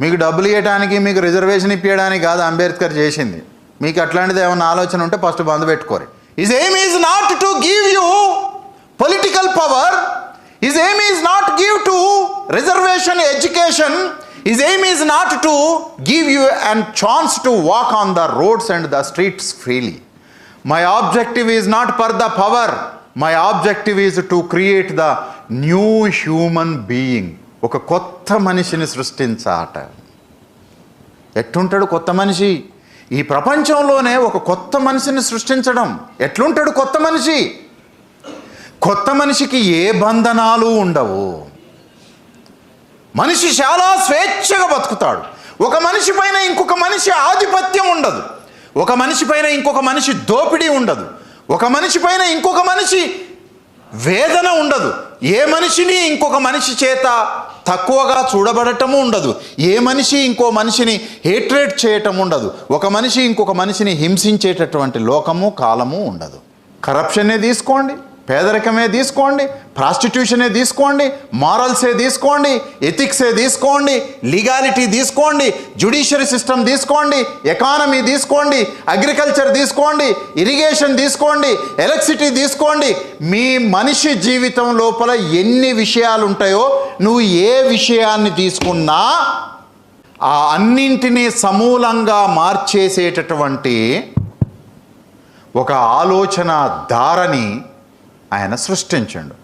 మీకు డబ్బులు ఇవ్వడానికి, మీకు రిజర్వేషన్ ఇప్పించడానికి కాదు అంబేద్కర్ చేసింది. మీకు అట్లాంటిది ఏమైనా ఆలోచన ఉంటే ఫస్ట్ బంద్ పెట్టుకోరు. His aim is not to give you political power. His aim is not give to reservation education. His aim is not to give you a chance to walk on the roads and the streets freely. My objective is not for the power. My objective is to create the new human being. ఒక కొత్త మనిషిని సృష్టించాట. ఎట్లుంటాడు కొత్త మనిషి? ఈ ప్రపంచంలోనే ఒక కొత్త మనిషిని సృష్టించడం. ఎట్లుంటాడు కొత్త మనిషి? కొత్త మనిషికి ఏ బంధనాలు ఉండవు. మనిషి చాలా స్వేచ్ఛగా బతుకుతాడు. ఒక మనిషి పైన ఇంకొక మనిషి ఆధిపత్యం ఉండదు. ఒక మనిషి పైన ఇంకొక మనిషి దోపిడీ ఉండదు. ఒక మనిషి పైన ఇంకొక మనిషి వేదన ఉండదు. ఏ మనిషిని ఇంకొక మనిషి చేత తక్కువగా చూడబడటము ఉండదు. ఏ మనిషి ఇంకో మనిషిని హేట్రేట్ చేయటం ఉండదు. ఒక మనిషి ఇంకొక మనిషిని హింసించేటటువంటి లోకము కాలము ఉండదు. కరప్షనే తీసుకోండి, పేదరికమే తీసుకోండి, ప్రాస్టిట్యూషనే తీసుకోండి, మారల్సే తీసుకోండి, ఎథిక్సే తీసుకోండి, లీగాలిటీ తీసుకోండి, జ్యుడిషియరీ సిస్టమ్ తీసుకోండి, ఎకానమీ తీసుకోండి, అగ్రికల్చర్ తీసుకోండి, ఇరిగేషన్ తీసుకోండి, ఎలక్ట్రిసిటీ తీసుకోండి. మీ మనిషి జీవితం లోపల ఎన్ని విషయాలు ఉంటాయో నువ్వు ఏ విషయాన్ని తీసుకున్నా ఆ అన్నింటినీ సమూలంగా మార్చేసేటటువంటి ఒక ఆలోచన ధారని ఆయన సృష్టించండు.